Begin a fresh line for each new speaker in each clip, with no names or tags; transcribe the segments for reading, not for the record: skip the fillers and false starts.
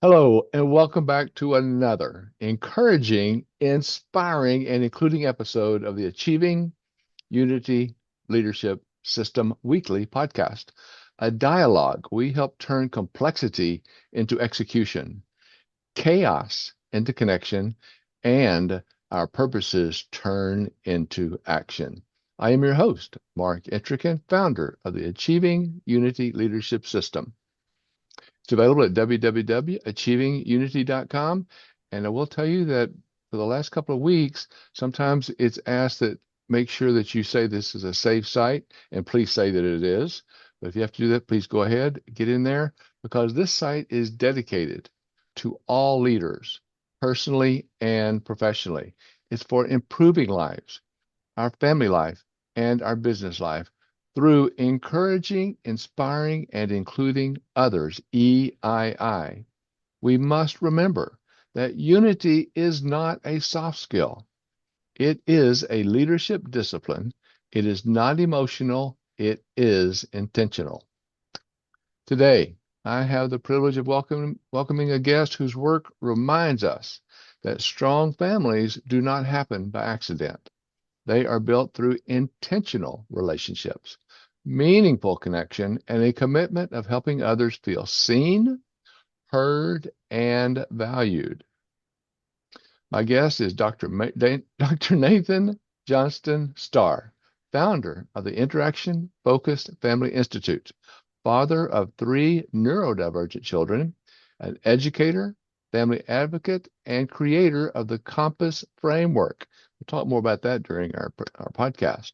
Hello, and welcome back to another encouraging, inspiring, and including episode of the Achieving Unity Leadership System Weekly podcast, a dialogue we help turn complexity into execution, chaos into connection, and our purposes turn into action. I am your host, Mark Intrican, founder of the Achieving Unity Leadership System. It's available at www.achievingunity.com. And I will tell you that for the last couple of weeks, sometimes it's asked that make sure that you say this is a safe site, and please say that it is. But if you have to do that, please go ahead, get in there, because this site is dedicated to all leaders, personally and professionally. It's for improving lives, our family life, and our business life through encouraging, inspiring, and including others, EII. We must remember that unity is not a soft skill. It is a leadership discipline. It is not emotional. It is intentional. Today, I have the privilege of welcoming a guest whose work reminds us that strong families do not happen by accident. They are built through intentional relationships, meaningful connection, and a commitment of helping others feel seen, heard, and valued. My guest is Dr. Nathan Johnston Starr, founder of the Interaction Focused Family Institute, father of three neurodivergent children, an educator, family advocate, and creator of the Compass Framework. We'll talk more about that during our podcast.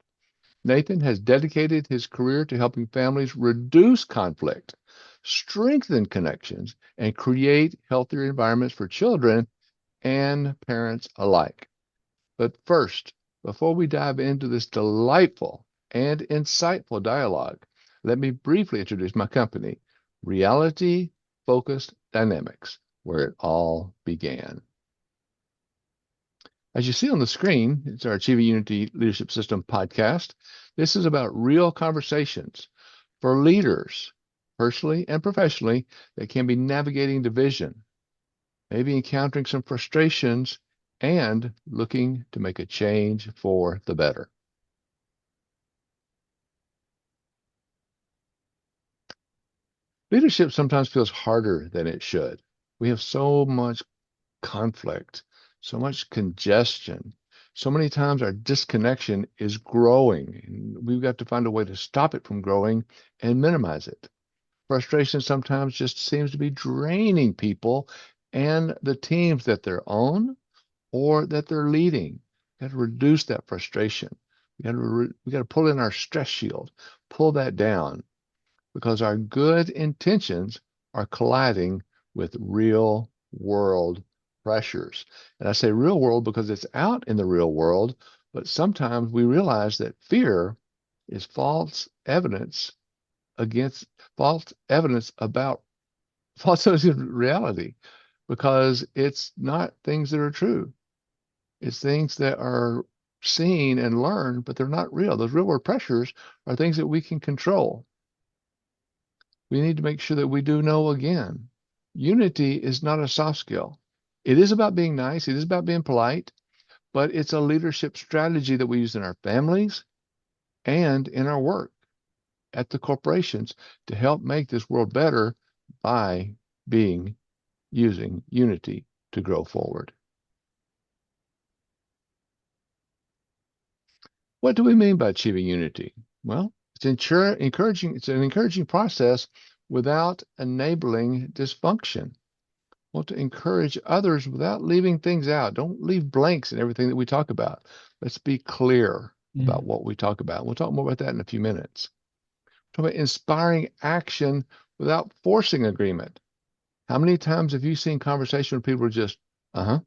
Nathan has dedicated his career to helping families reduce conflict, strengthen connections, and create healthier environments for children and parents alike. But first, before we dive into this delightful and insightful dialogue, let me briefly introduce my company, Reality Focused Dynamics, where it all began. As you see on the screen, it's our Achieving Unity Leadership System podcast. This is about real conversations for leaders, personally and professionally, that can be navigating division, maybe encountering some frustrations, and looking to make a change for the better. Leadership sometimes feels harder than it should. We have so much conflict, so much congestion. So many times our disconnection is growing, and we've got to find a way to stop it from growing and minimize it. Frustration sometimes just seems to be draining people and the teams that they're on or that they're leading. We got to reduce that frustration. We got to pull in our stress shield, pull that down, because our good intentions are colliding with real world pressures. And I say real world because it's out in the real world, but sometimes we realize that fear is false evidence about false evidence of reality, because it's not things that are true. It's things that are seen and learned, but they're not real. Those real world pressures are things that we can control. We need to make sure that we do know again. Unity is not a soft skill. It is about being nice. It is about being polite, but it's a leadership strategy that we use in our families and in our work at the corporations to help make this world better by using unity to grow forward. What do we mean by achieving unity? Well, it's an encouraging process without enabling dysfunction. Want to encourage others without leaving things out. Don't leave blanks in everything that we talk about. Let's be clear about what we talk about. We'll talk more about that in a few minutes. Talk about inspiring action without forcing agreement. How many times have you seen conversation where people are just, nodding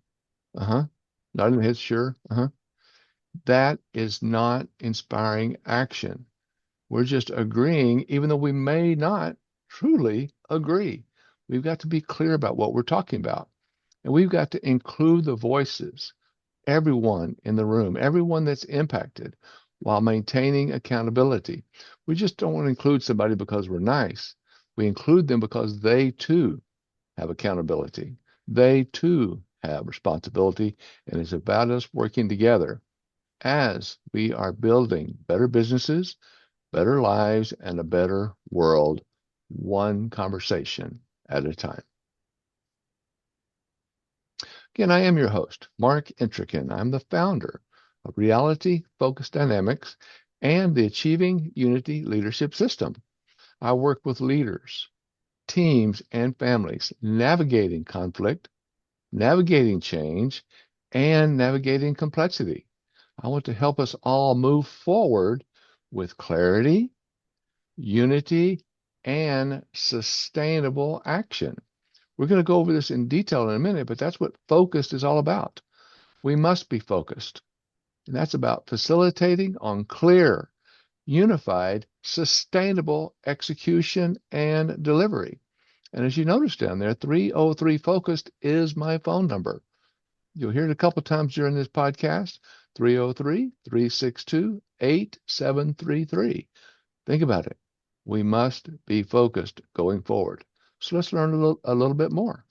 their heads, sure, That is not inspiring action. We're just agreeing, even though we may not truly agree. We've got to be clear about what we're talking about. And we've got to include the voices, everyone in the room, everyone that's impacted, while maintaining accountability. We just don't want to include somebody because we're nice. We include them because they too have accountability. They too have responsibility, and it's about us working together as we are building better businesses, better lives, and a better world, one conversation at a time. Again, I am your host, Mark Intrican. I'm the founder of Reality Focused Dynamics and the Achieving Unity Leadership System. I work with leaders, teams, and families navigating conflict, navigating change, and navigating complexity. I want to help us all move forward with clarity, unity, and sustainable action. We're going to go over this in detail in a minute, but that's what focused is all about. We must be focused. And that's about facilitating on clear, unified, sustainable execution and delivery. And as you notice down there, 303 Focused is my phone number. You'll hear it a couple times during this podcast, 303-362-8733. Think about it. We must be focused going forward. So let's learn a little bit more.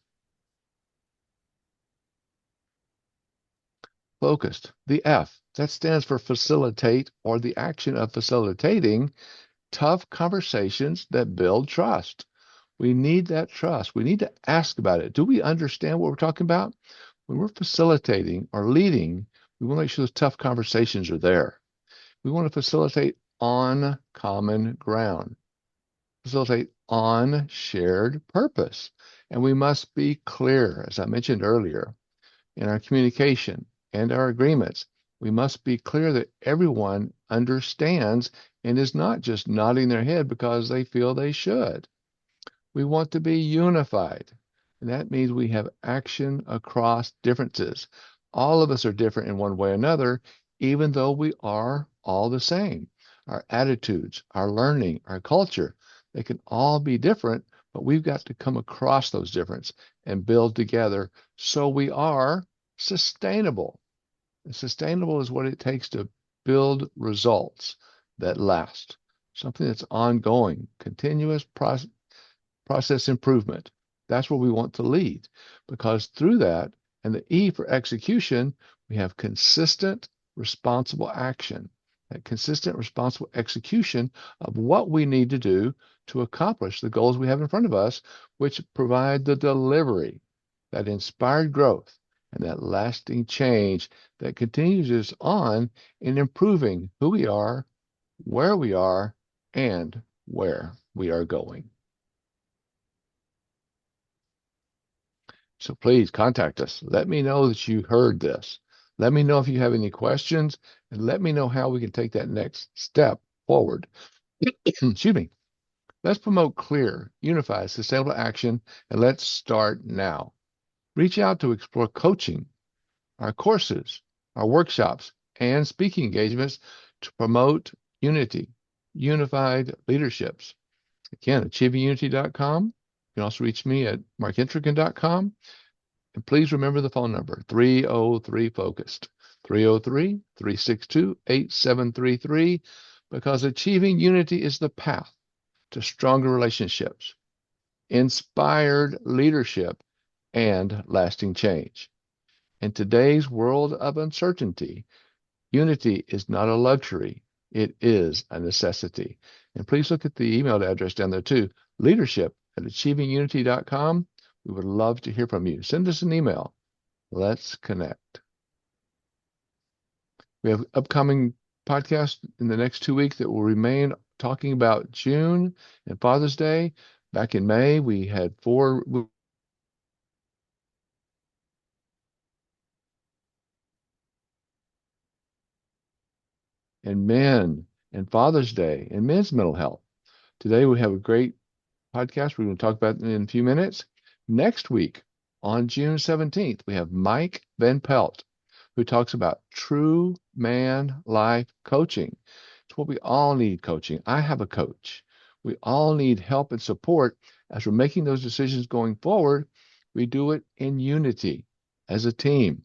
Focused, the F, that stands for facilitate, or the action of facilitating tough conversations that build trust. We need that trust. We need to ask about it. Do we understand what we're talking about? When we're facilitating or leading, we want to make sure those tough conversations are there. We want to facilitate on common ground, facilitate on shared purpose. And we must be clear, as I mentioned earlier, in our communication and our agreements. We must be clear that everyone understands and is not just nodding their head because they feel they should. We want to be unified, and that means we have action across differences. All of us are different in one way or another, even though we are all the same. Our attitudes, our learning, our culture, they can all be different, but we've got to come across those differences and build together so we are sustainable. And sustainable is what it takes to build results that last, something that's ongoing, continuous process improvement. That's where we want to lead, because through that, and the E for execution, we have consistent, responsible action, that consistent, responsible execution of what we need to do to accomplish the goals we have in front of us, which provide the delivery, that inspired growth, and that lasting change that continues us on in improving who we are, and where we are going. So please contact us. Let me know that you heard this. Let me know if you have any questions, and let me know how we can take that next step forward. Excuse me. Let's promote clear, unified, sustainable action, and let's start now. Reach out to explore coaching, our courses, our workshops, and speaking engagements to promote unity, unified leaderships. Again, achievingunity.com. You can also reach me at markintrican.com. And please remember the phone number, 303 Focused, 303-362-8733, because achieving unity is the path to stronger relationships, inspired leadership, and lasting change. In today's world of uncertainty, unity is not a luxury. It is a necessity. And please look at the email address down there too, leadership@achievingunity.com. We would love to hear from you. Send us an email. Let's connect. We have upcoming podcasts in the next 2 weeks that will remain talking about June and Father's Day. Back in May, we had 4 and men and Father's Day and men's mental health. Today we have a great podcast we're going to talk about in a few minutes. Next week, on June 17th, we have Mike Van Pelt, who talks about true man life coaching. It's what we all need, coaching. I have a coach. We all need help and support as we're making those decisions going forward. We do it in unity as a team.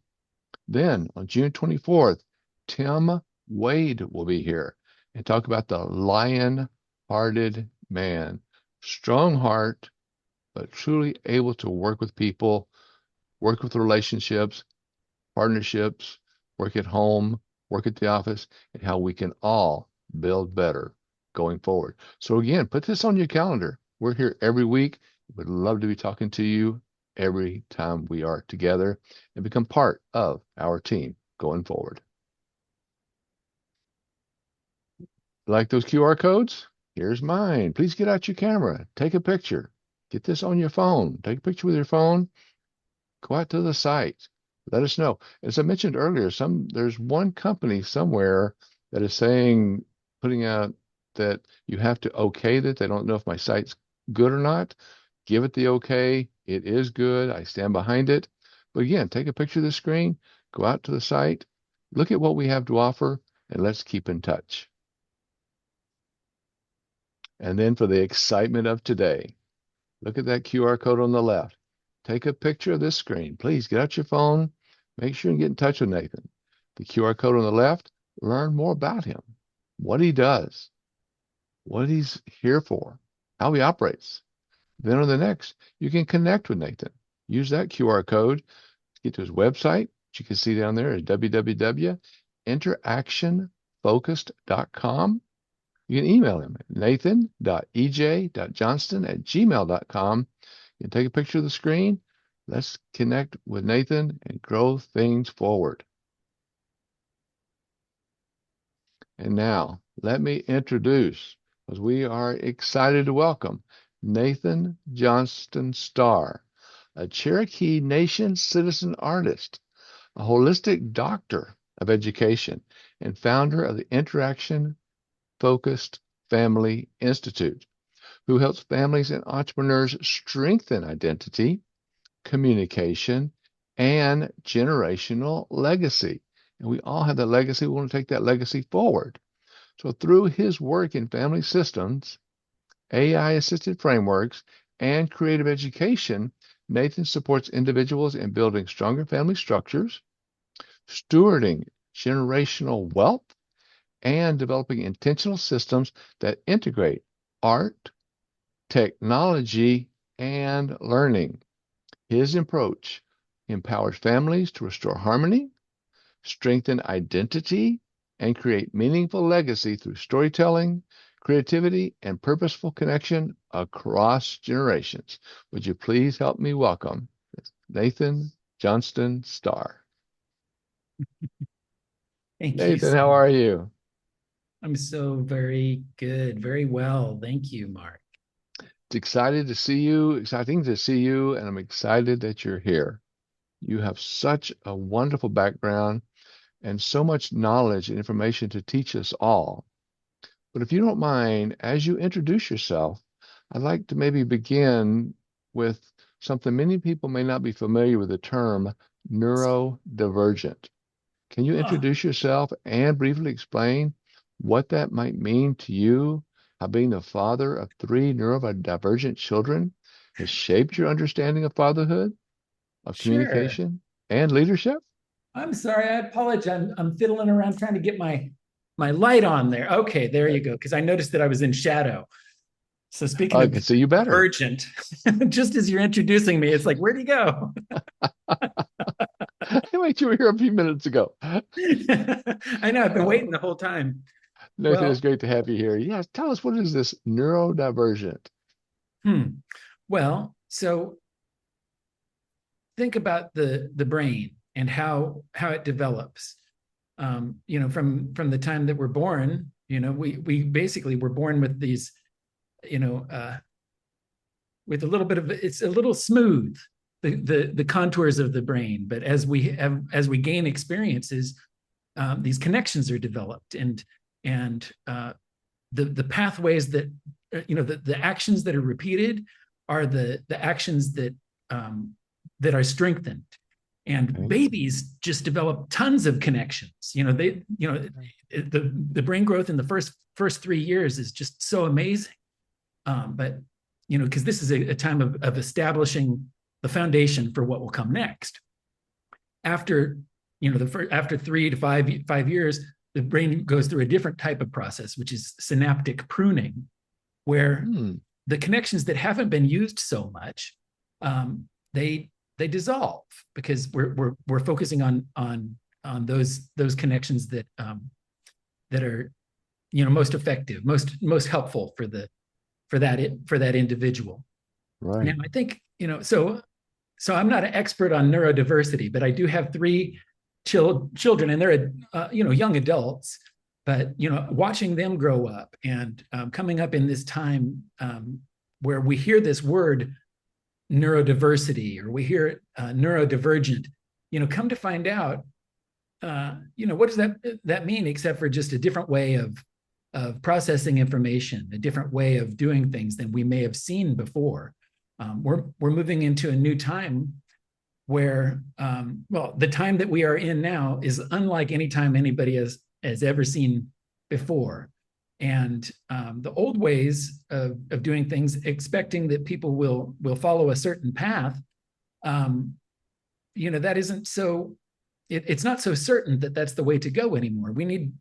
Then on June 24th, Tim Wade will be here and talk about the lion-hearted man. Strong heart, but truly able to work with people, work with relationships, partnerships, work at home, work at the office, and how we can all build better going forward. So again, put this on your calendar. We're here every week. Would love to be talking to you every time we are together and become part of our team going forward. Like those QR codes? Here's mine. Please get out your camera. Take a picture. Get this on your phone. Take a picture with your phone. Go out to the site. Let us know. As I mentioned earlier, there's one company somewhere that is saying, putting out that you have to okay that. They don't know if my site's good or not. Give it the okay. It is good. I stand behind it. But again, take a picture of the screen, go out to the site, look at what we have to offer, and let's keep in touch. And then for the excitement of today, look at that QR code on the left. Take a picture of this screen. Please get out your phone. Make sure and get in touch with Nathan. The QR code on the left, learn more about him, what he does, what he's here for, how he operates. Then on the next, you can connect with Nathan. Use that QR code to get to his website, which you can see down there is www.interactionfocused.com. You can email him at nathan.ej.johnston@gmail.com. You can take a picture of the screen. Let's connect with Nathan and grow things forward. And now, let me introduce, because we are excited to welcome Nathan Johnston Starr, a Cherokee Nation Citizen Artist, a holistic doctor of education, and founder of the Interaction Focused Family Institute, who helps families and entrepreneurs strengthen identity, communication, and generational legacy. And we all have that legacy. We want to take that legacy forward. So through his work in family systems, AI-assisted frameworks, and creative education, Nathan supports individuals in building stronger family structures, stewarding generational wealth, and developing intentional systems that integrate art, technology, and learning. His approach empowers families to restore harmony, strengthen identity, and create meaningful legacy through storytelling, creativity, and purposeful connection across generations. Would you please help me welcome Nathan Johnston Starr?
Thank you.
Nathan, how are you?
I'm so very good, very well. Thank you, Mark.
It's exciting to see you, and I'm excited that you're here. You have such a wonderful background and so much knowledge and information to teach us all. But if you don't mind, as you introduce yourself, I'd like to maybe begin with something many people may not be familiar with, the term neurodivergent. Can you
Oh,
introduce yourself and briefly explain what that might mean to you, how being the father of 3 neurodivergent children has shaped your understanding of fatherhood, of
sure.
communication, and leadership?
I'm sorry. I apologize. I'm fiddling around trying to get my light on there. Okay, there you go. Because I noticed that I was in shadow. So speaking
I
of
can see you better.
divergent, just as you're introducing me, it's like, where'd he go?
Wait, you were here a few minutes ago.
I know. I've been
Uh,
waiting the whole time.
Nathan, it's
Well,
great to have you here. Yes, tell us, what is this neurodivergent?
hmm. So think about the brain and how it develops. From the time that we're born, we basically were born with these, with a little bit of, it's a little smooth, the contours of the brain. But as we gain experiences, these connections are developed, and the pathways that the actions that are repeated are the actions that are strengthened. And
Okay.
babies just develop tons of connections. The brain growth in the first 3 years is just so amazing. But because this is a time of establishing the foundation for what will come next. After after 3 to 5 years, the brain goes through a different type of process, which is synaptic pruning, where
Hmm.
the connections that haven't been used so much, they dissolve because we're focusing on those connections that are most effective, most helpful for that individual. Now,
Right.
I think so I'm not an expert on neurodiversity, but I do have three children, and they're young adults. But watching them grow up and coming up in this time where we hear this word neurodiversity or we hear it neurodivergent, come to find out, what does that mean except for just a different way of processing information, a different way of doing things than we may have seen before. We're moving into a new time where, the time that we are in now is unlike any time anybody has ever seen before. And the old ways of doing things, expecting that people will follow a certain path, that isn't so. It's not so certain that that's the way to go anymore. We need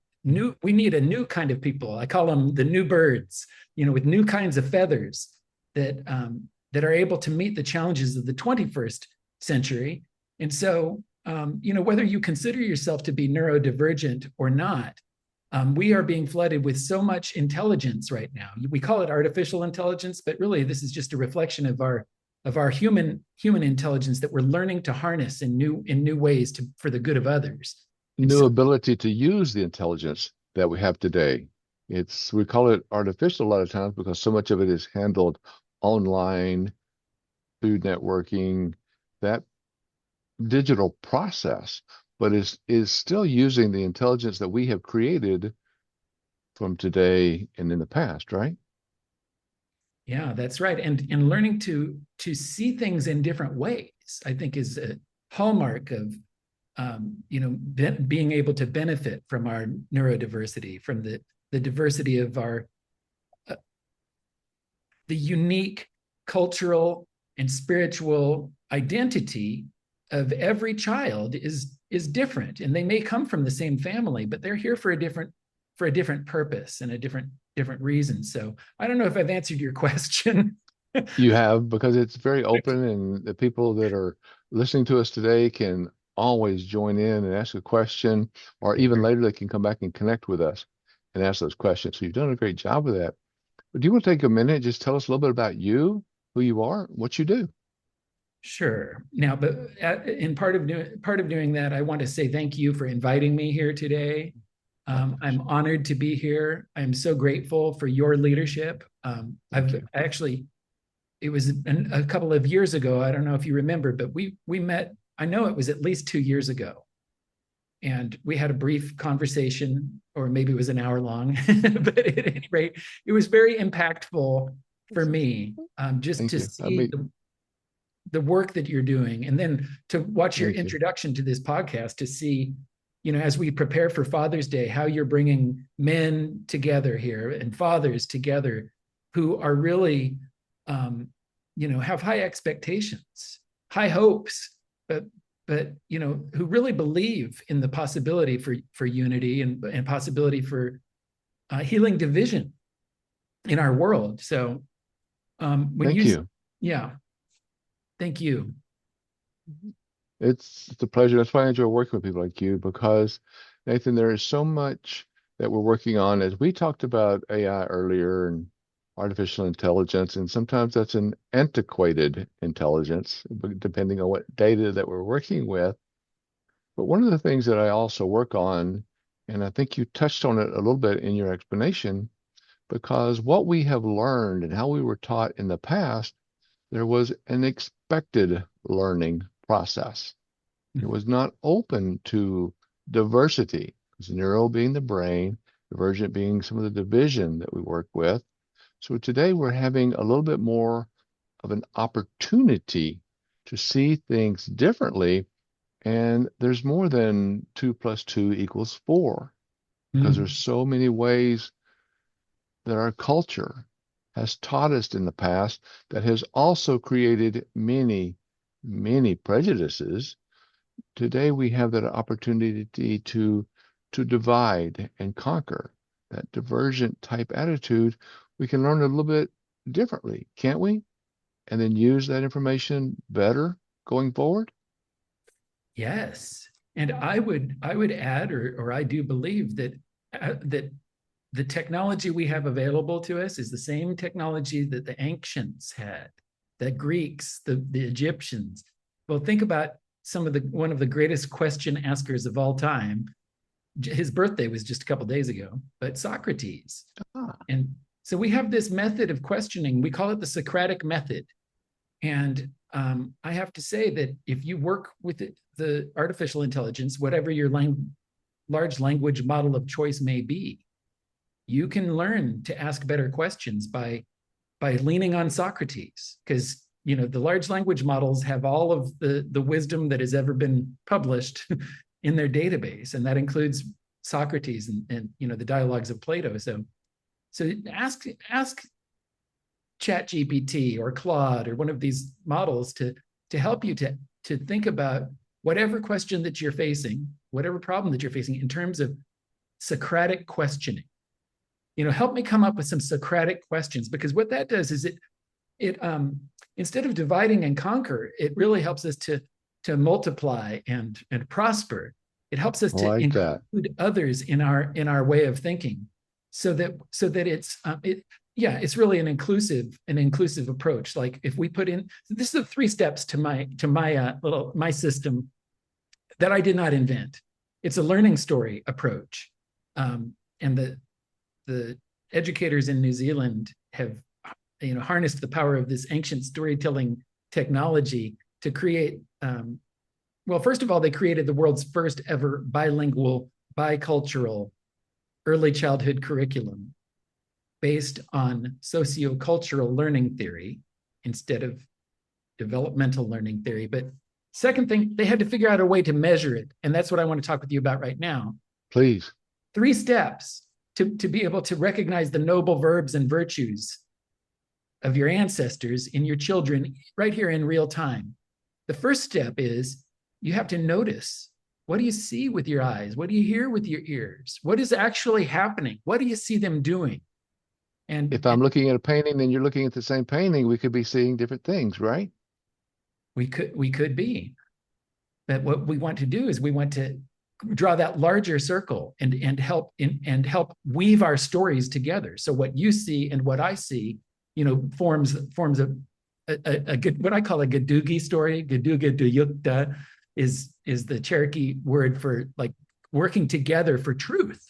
a new kind of people. I call them the new birds, with new kinds of feathers that are able to meet the challenges of the 21st century. And so, whether you consider yourself to be neurodivergent or not, we are being flooded with so much intelligence right now. We call it artificial intelligence, but really this is just a reflection of our human intelligence that we're learning to harness in new ways for the good of others. And
New
so,
ability to use the intelligence that we have today. We call it artificial a lot of times because so much of it is handled online, through networking, that digital process, but is still using the intelligence that we have created from today and in the past, right?
yeah, that's right. And learning to see things in different ways, I think, is a hallmark of being able to benefit from our neurodiversity, from the diversity of uh, the unique cultural and spiritual identity of every child is different, and they may come from the same family, but they're here for a different purpose and a different reason. So I don't know if I've answered your question.
You have, because it's very open, and the people that are listening to us today can always join in and ask a question, or even later they can come back and connect with us and ask those questions. So you've done a great job with that. But do you want to take a minute and just tell us a little bit about you, who you are, what you do?
Sure. Now, but in part of doing that, I want to say thank you for inviting me here today. I'm honored to be here. I'm so grateful for your leadership.
Thank
I've
you.
actually, it was a couple of years ago. I don't know if you remember, but we met. I know it was at least 2 years ago, and we had a brief conversation, or maybe it was an hour long. But at any rate, it was very impactful for me, just
Thank
to
you.
see the work that you're doing, and then to watch your
Thank you.
introduction to this podcast, to see, as we prepare for Father's Day, how you're bringing men together here and fathers together who are really, have high expectations, high hopes, but who really believe in the possibility for unity and possibility for healing division in our world. So when
Thank
you,
you.
yeah, thank you.
It's a pleasure. That's why I enjoy working with people like you, because Nathan, there is so much that we're working on. As we talked about AI earlier and artificial intelligence, and sometimes that's an antiquated intelligence, depending on what data that we're working with. But one of the things that I also work on, and I think you touched on it a little bit in your explanation, because what we have learned and how we were taught in the past, there was an expected learning process. It was not open to diversity, because neuro being the brain, divergent being some of the division that we work with. So today we're having a little bit more of an opportunity to see things differently. And there's more than 2 + 2 = 4, because there's
Mm.
so many ways that our culture has taught us in the past that has also created many, many prejudices. Today we have that opportunity to divide and conquer. That divergent type attitude, we can learn a little bit differently, can't we? And then use that information better going forward?
Yes. And I would add, or I do believe that that the technology we have available to us is the same technology that the ancients had, the Greeks, the Egyptians. Well, think about one of the greatest question askers of all time. His birthday was just a couple of days ago, but Socrates.
Ah,
And so we have this method of questioning. We call it the Socratic method. And I have to say that if you work with the artificial intelligence, whatever your large language model of choice may be, you can learn to ask better questions by leaning on Socrates, because the large language models have all of the wisdom that has ever been published in their database, and that includes Socrates and the dialogues of Plato. So ask ChatGPT or Claude or one of these models to help you to think about whatever question that you're facing, whatever problem that you're facing in terms of Socratic questioning. Help me come up with some Socratic questions, because what that does is it instead of dividing and conquer, it really helps us to multiply and prosper. It helps us
I
to
like that.
include others in our way of thinking, so that it's really an inclusive approach. Like if we put in, this is the 3 steps to my system that I did not invent. It's a learning story approach, and the educators in New Zealand have harnessed the power of this ancient storytelling technology to create. Well, first of all, they created the world's first ever bilingual, bicultural early childhood curriculum based on sociocultural learning theory instead of developmental learning theory. But second thing, they had to figure out a way to measure it. And that's what I want to talk with you about right now.
Please.
3 steps to be able to recognize the noble verbs and virtues of your ancestors in your children right here in real time. The first step is you have to notice, what do you see with your eyes? What do you hear with your ears? What is actually happening? What do you see them doing? And
If I'm looking at a painting, then you're looking at the same painting, we could be seeing different things, right?
we could be. But what we want to do is we want to draw that larger circle and help weave our stories together. So what you see and what I see, forms a good, what I call a Gadugi story. Gaduga Duyukta is the Cherokee word for like working together for truth.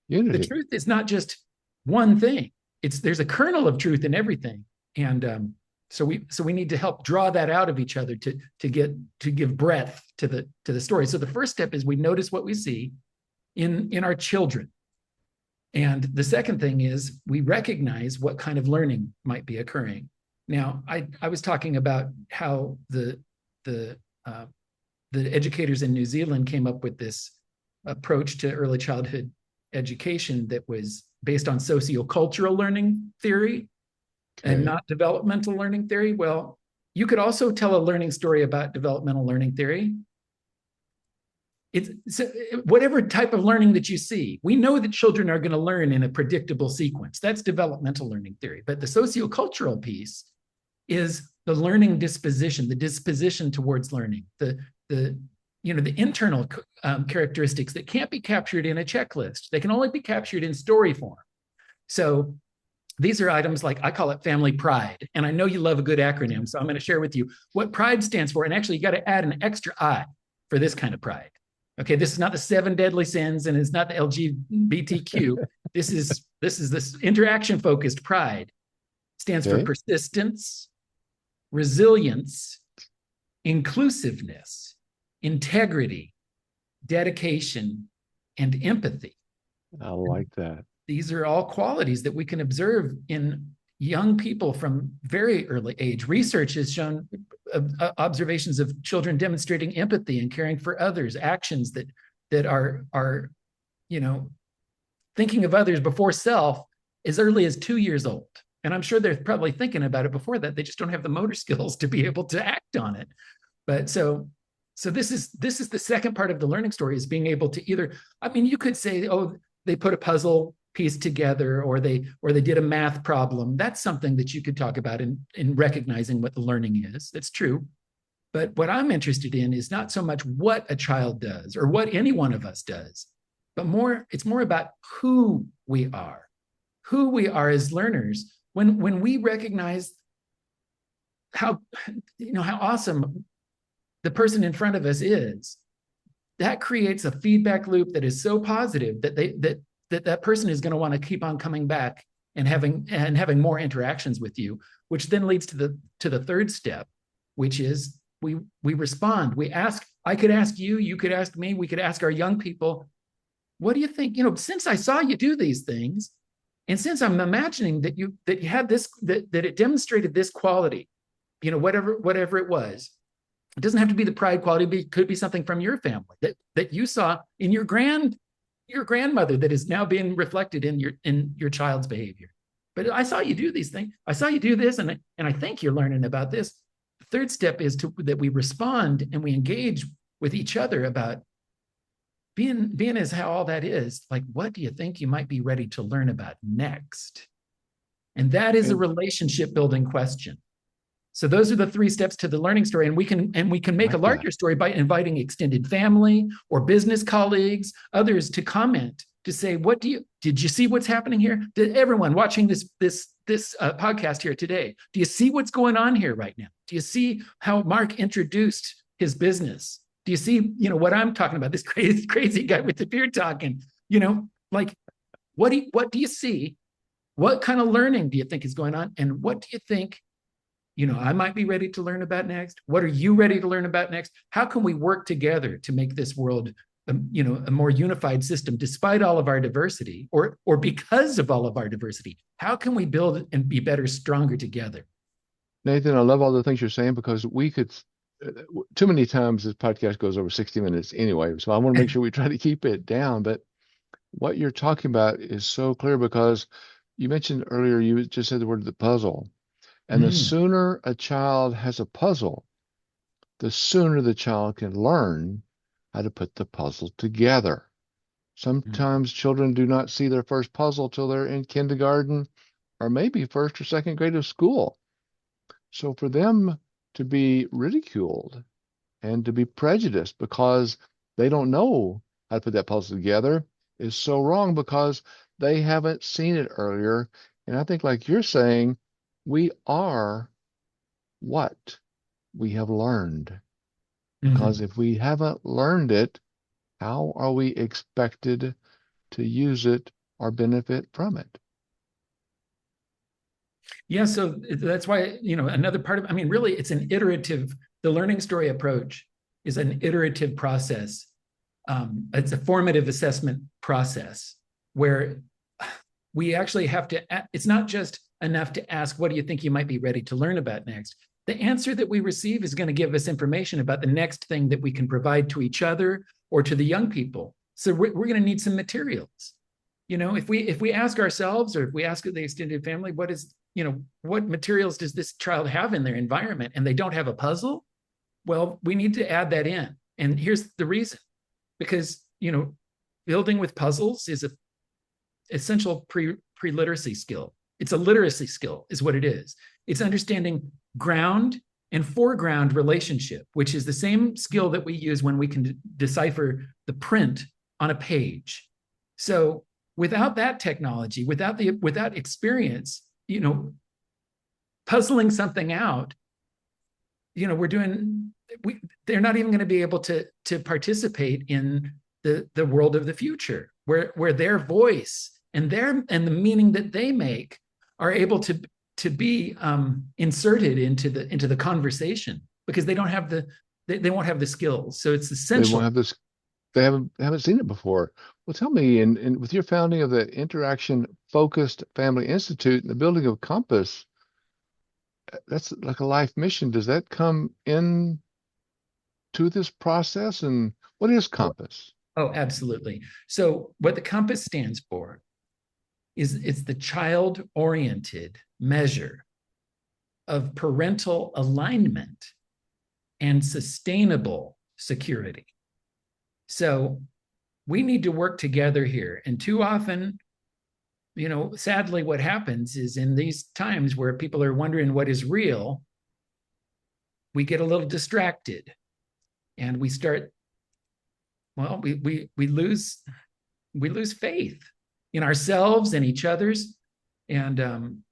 Unity.
The truth is not just one thing. There's a kernel of truth in everything. And so we need to help draw that out of each other to give breadth to the story. So the first step is we notice what we see in our children. And the second thing is we recognize what kind of learning might be occurring. Now, I was talking about how the educators in New Zealand came up with this approach to early childhood education that was based on sociocultural learning theory and not developmental learning theory. Well, you could also tell a learning story about developmental learning theory. It's whatever type of learning that you see. We know that children are going to learn in a predictable sequence. That's developmental learning theory. But the sociocultural piece is the learning disposition, the disposition towards learning, the internal characteristics that can't be captured in a checklist. They can only be captured in story form. So these are items like, I call it family pride. And I know you love a good acronym, so I'm going to share with you what pride stands for. And actually, you got to add an extra I for this kind of pride. Okay, this is not the 7 deadly sins, and it's not the LGBTQ. This is this interaction-focused pride. Stands for persistence, resilience, inclusiveness, integrity, dedication, and empathy.
I like that.
These are all qualities that we can observe in young people from very early age. Research has shown observations of children demonstrating empathy and caring for others, actions that are thinking of others before self as early as 2 years old. And I'm sure they're probably thinking about it before that. They just don't have the motor skills to be able to act on it. But so this is the second part of the learning story, is being able to either, you could say, oh, they put a puzzle pieced together, or they did a math problem. That's something that you could talk about in recognizing what the learning is. That's true. But what I'm interested in is not so much what a child does or what any one of us does, but it's more about who we are as learners. When we recognize how awesome the person in front of us is, that creates a feedback loop that is so positive that person is going to want to keep on coming back and having more interactions with you, which then leads to the third step, which is we respond. We ask. I could ask you, you could ask me, we could ask our young people, what do you think? Since I saw you do these things, and since I'm imagining that you had this, that it demonstrated this quality, whatever it was. It doesn't have to be the pride quality, it could be something from your family that you saw in your grandmother that is now being reflected in your child's behavior. But I saw you do these things. I saw you do this, and I think you're learning about this. The third step is that we respond and we engage with each other about being as how all that is. Like, what do you think you might be ready to learn about next? And that is a relationship building question. So those are the three steps to the learning story. And we can make a larger story by inviting extended family or business colleagues, others to comment, to say, did you see what's happening here? Did everyone watching this podcast here today, do you see what's going on here right now? Do you see how Mark introduced his business? Do you see, what I'm talking about? This crazy guy with the beard talking, like, what do you see? What kind of learning do you think is going on? And what do you think, I might be ready to learn about next? What are you ready to learn about next? How can we work together to make this world, a more unified system, despite all of our diversity, or because of all of our diversity? How can we build and be better, stronger together?
Nathan, I love all the things you're saying, because we could, too many times this podcast goes over 60 minutes anyway. So I want to make sure we try to keep it down. But what you're talking about is so clear, because you mentioned earlier, you just said the word the puzzle. And the sooner a child has a puzzle, the sooner the child can learn how to put the puzzle together. Sometimes children do not see their first puzzle till they're in kindergarten or maybe first or second grade of school. So for them to be ridiculed and to be prejudiced because they don't know how to put that puzzle together is so wrong, because they haven't seen it earlier. And I think, like you're saying, we are what we have learned. Because if we haven't learned it, how are we expected to use it or benefit from it?
Yeah, so that's why, another part of, really, it's an iterative, the learning story approach is an iterative process. It's a formative assessment process where we actually have to, it's not just enough to ask, what do you think you might be ready to learn about next? The answer that we receive is going to give us information about the next thing that we can provide to each other or to the young people. So we're going to need some materials. If we ask ourselves, or if we ask the extended family, what materials does this child have in their environment, and they don't have a puzzle? Well, we need to add that in. And here's the reason, because, building with puzzles is an essential pre-literacy skill. It's a literacy skill is what it is. It's understanding ground and foreground relationship, which is the same skill that we use when we can decipher the print on a page. So without that technology, without experience, puzzling something out, they're not even going to be able to participate in the world of the future, where their voice and the meaning that they make are able to be inserted into the conversation, because they don't have they won't have the skills. So it's essential.
They won't have this. They haven't seen it before. Well, tell me, and with your founding of the Interaction Focused Family Institute and the building of Compass, that's like a life mission. Does that come in to this process? And what is Compass?
Oh, absolutely. So what the Compass stands for is it's the child-oriented measure of parental alignment and sustainable security. So we need to work together here. And too often sadly, what happens is in these times where people are wondering what is real, we get a little distracted and we start, well, we lose faith in ourselves and each other's. And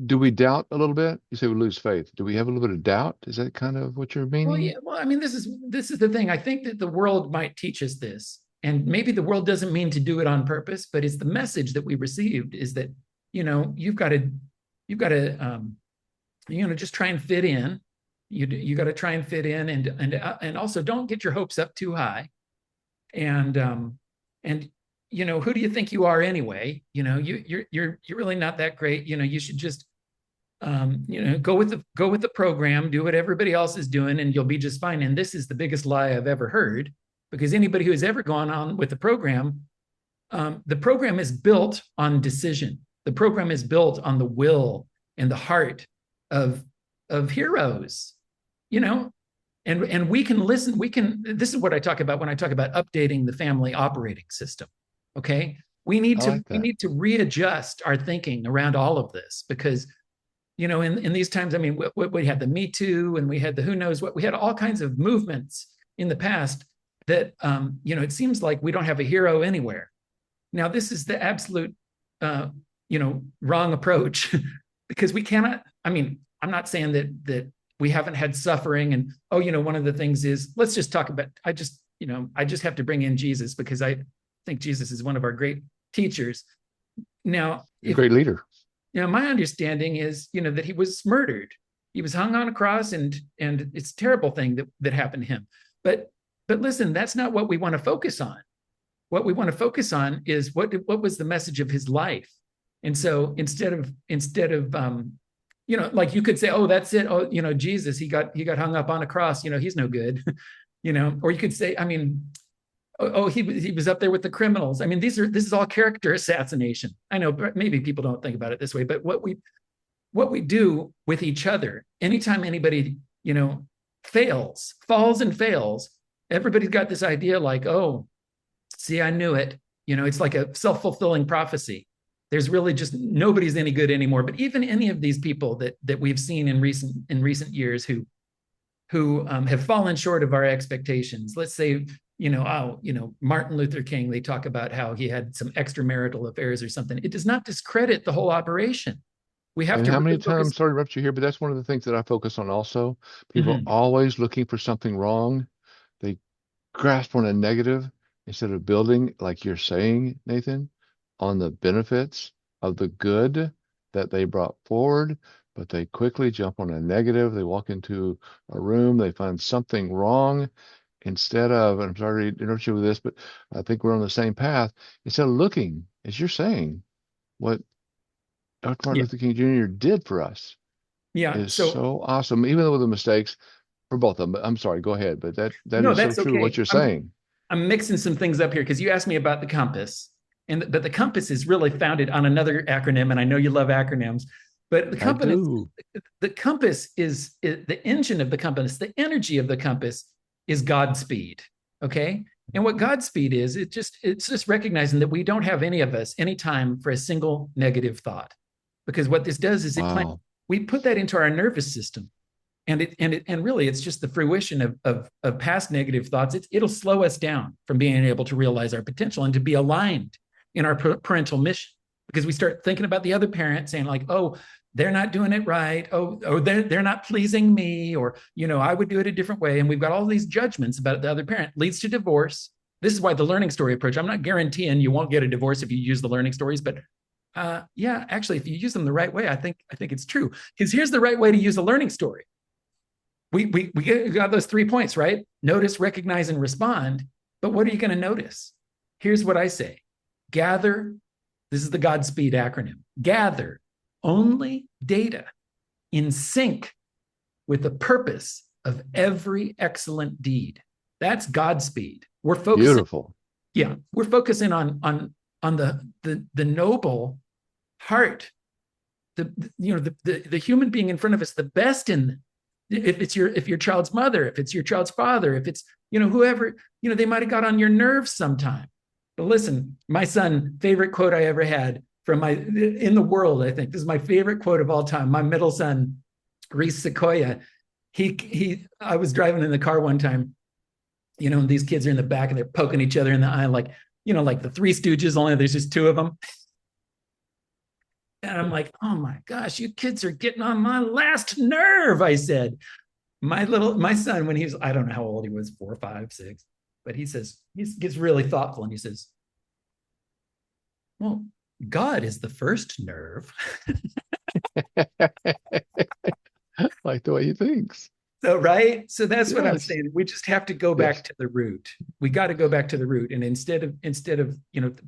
Do we doubt a little bit? You say we lose faith. Do we have a little bit of doubt? Is that kind of what you're
well,
meaning?
yeah, well, I mean, this is the thing. I think that the world might teach us this, and maybe the world doesn't mean to do it on purpose, but it's the message that we received is that you've got to just try and fit in. You got to try and fit in, and also don't get your hopes up too high. And who do you think you are anyway? You're really not that great. You should just go with the program, do what everybody else is doing, and you'll be just fine. And this is the biggest lie I've ever heard, because anybody who has ever gone on with the program is built on decision. The program is built on the will and the heart of heroes, and we can listen. This is what I talk about when I talk about updating the family operating system. Okay. We need
I
to
like that.
readjust our thinking around all of this, because in these times, I mean, we had the Me Too, and we had the who knows what, we had all kinds of movements in the past that, it seems like we don't have a hero anywhere. Now, this is the absolute, wrong approach because we cannot, I mean, I'm not saying that we haven't had suffering and, one of the things is, let's just talk about, I just have to bring in Jesus because I think Jesus is one of our great teachers. Now,
Great leader.
my understanding is, that he was murdered. He was hung on a cross, and it's a terrible thing that happened to him. But listen, that's not what we want to focus on. What we want to focus on is what was the message of his life. And so instead of like you could say, oh, that's it. Oh, Jesus, he got hung up on a cross. He's no good. Or you could say, I mean, oh, he was up there with the criminals. I mean, this is all character assassination. I know, but maybe people don't think about it this way. But what we do with each other, anytime anybody falls and fails, everybody's got this idea like, oh, see, I knew it. It's like a self-fulfilling prophecy. There's really just nobody's any good anymore. But even any of these people that we've seen in recent years who have fallen short of our expectations, let's say, Martin Luther King, they talk about how he had some extramarital affairs or something. It does not discredit the whole operation. We have
And
to
how
really
many
focus.
times, sorry to interrupt you here, but that's one of the things that I focus on also. People are
Mhm.
always looking for something wrong. They grasp on a negative instead of building, like you're saying, Nathan, on the benefits of the good that they brought forward, but they quickly jump on a negative. They walk into a room, they find something wrong instead of, and I'm sorry to interrupt you with this, but I think we're on the same path. Instead of looking, as you're saying, what Dr. Martin
Yeah.
Luther King Jr. did for us
Yeah.
is
So
so awesome, even though with the mistakes for both of them. But I'm sorry, go ahead. But that
no,
is so
that's
true what
okay.
you're
I'm
saying.
I'm mixing some things up here because you asked me about the compass, but the compass is really founded on another acronym, and I know you love acronyms. But
I do.
the compass is the engine of the compass. The energy of the compass is Godspeed. Okay, and what Godspeed is, it's just recognizing that we don't have any of us any time for a single negative thought, because what this does is
Wow.
we put that into our nervous system, and really it's just the fruition of past negative thoughts. It'll slow us down from being able to realize our potential and to be aligned in our parental mission, because we start thinking about the other parent saying like, oh, they're not doing it right, oh they're not pleasing me, or I would do it a different way, and we've got all these judgments about the other parent. Leads to divorce. This is why the learning story approach, I'm not guaranteeing you won't get a divorce if you use the learning stories, but yeah, actually, if you use them the right way, I think it's true. Because here's the right way to use a learning story. We got those 3 points, right? Notice, recognize, and respond. But what are you going to notice? Here's what I say. Gather, this is the Godspeed acronym. Gather only data in sync with the purpose of every excellent deed. That's Godspeed. We're focusing,
Beautiful.
yeah, we're focusing on the noble heart, the human being in front of us, the best in, if your child's mother, if it's your child's father, if it's whoever, they might have got on your nerves sometime. But listen, my son, favorite quote I ever had in the world. I think this is my favorite quote of all time. My middle son, Reese Sequoia, I was driving in the car one time, and these kids are in the back and they're poking each other in the eye, like, like the Three Stooges, only there's just two of them. And I'm like, oh my gosh, you kids are getting on my last nerve. I said, my son, when he's, I don't know how old he was, 4, 5, 6, but he gets really thoughtful and he says, well, God is the first nerve.
Like the way he thinks.
So, right. So that's what I'm
Yes.
saying. We just have to go
Yes.
back to the root. We got to go back to the root. And instead of,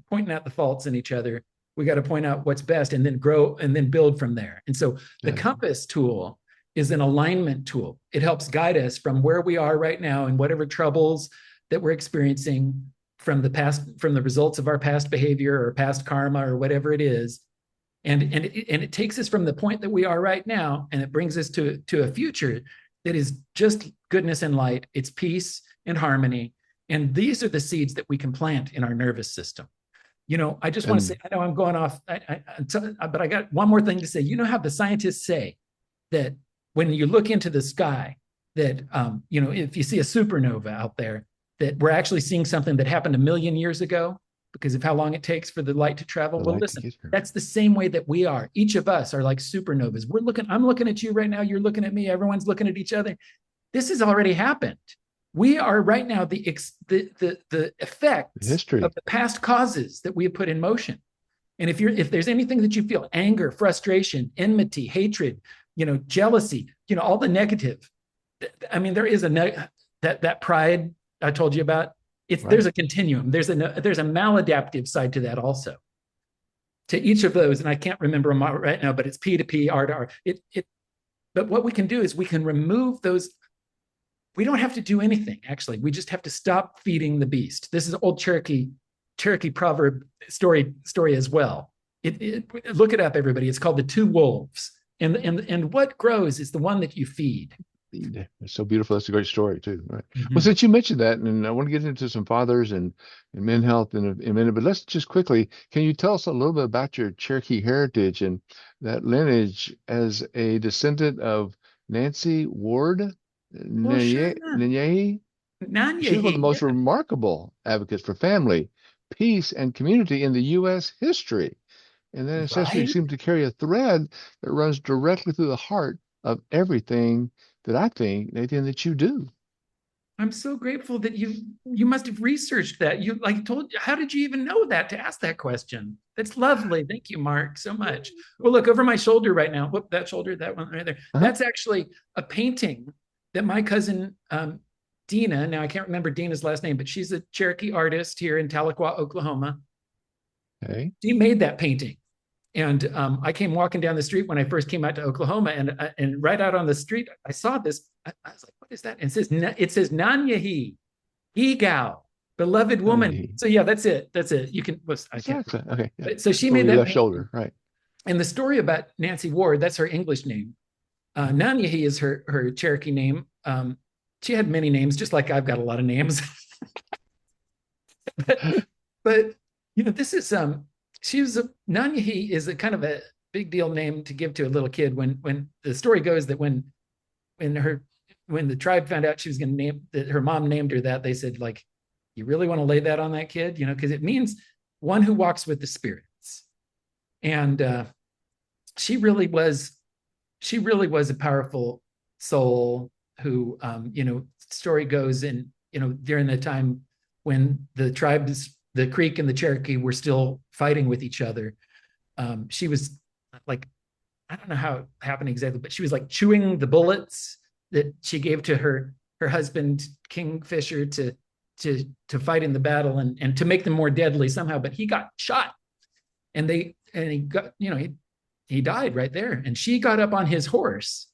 pointing out the faults in each other, we got to point out what's best and then grow and then build from there. And so the
Yes.
compass tool is an alignment tool. It helps guide us from where we are right now and whatever troubles that we're experiencing from the past, from the results of our past behavior or past karma or whatever it is. And it takes us from the point that we are right now, and it brings us to a future that is just goodness and light. It's peace and harmony. And these are the seeds that we can plant in our nervous system. I just want to say, I know I'm going off, but I got one more thing to say. You know how the scientists say that when you look into the sky, that, if you see a supernova out there, that we're actually seeing something that happened 1 million years ago because of how long it takes for the light to travel. Well, listen, that's the same way that we are. Each of us are like supernovas. I'm looking at you right now. You're looking at me. Everyone's looking at each other. This has already happened. We are right now the effects of the past causes that we have put in motion. And if there's anything that you feel, anger, frustration, enmity, hatred, jealousy, all the negative. I mean, there is that pride I told you about. There's a continuum. There's a maladaptive side to that also. To each of those, and I can't remember them right now, but it's P to P, R to R. But what we can do is we can remove those. We don't have to do anything, actually. We just have to stop feeding the beast. This is old Cherokee proverb story as well. Look it up, everybody. It's called the two wolves. And what grows is the one that you feed.
It's so beautiful. That's a great story too, right? Mm-hmm. Well, since you mentioned that, and I want to get into some fathers and men health in a minute, but let's just quickly, can you tell us a little bit about your Cherokee heritage and that lineage as a descendant of Nancy Ward?
Well, sure.
She was one of the most remarkable advocates for family, peace, and community in the U.S. history. And that ancestry seemed to carry a thread that runs directly through the heart of everything that I think, Nathan, that you do.
I'm so grateful that you must have researched that. How did you even know that to ask that question? That's lovely. Thank you, Mark, so much. Well, look over my shoulder right now. Whoop, that shoulder, that one right there. That's actually a painting that my cousin Dina, now I can't remember Dina's last name, but she's a Cherokee artist here in Tahlequah, Oklahoma.
Okay.
She made that painting. And I came walking down the street when I first came out to Oklahoma, and right out on the street, I saw this. I was like, "What is that?" And it says Nanyahi, Egao, beloved woman. Nanyahi. So yeah, that's it. That's it. You can. I can't.
Okay. Yeah.
So she made that
left shoulder, right?
And the story about Nancy Ward, that's her English name. Nanyahi is her Cherokee name. She had many names, just like I've got a lot of names. but this is Nanyahi is a kind of a big deal name to give to a little kid. When the story goes that when the tribe found out she was going to name, that her mom named her that, they said, like, you really want to lay that on that kid, because it means one who walks with the spirits. And she really was a powerful soul who, story goes in, during the time when the tribes, the Creek and the Cherokee, were still fighting with each other. She was like, I don't know how it happened exactly, but she was like chewing the bullets that she gave to her husband, Kingfisher, to fight in the battle and to make them more deadly somehow. But he got shot, and he got, he died right there. And she got up on his horse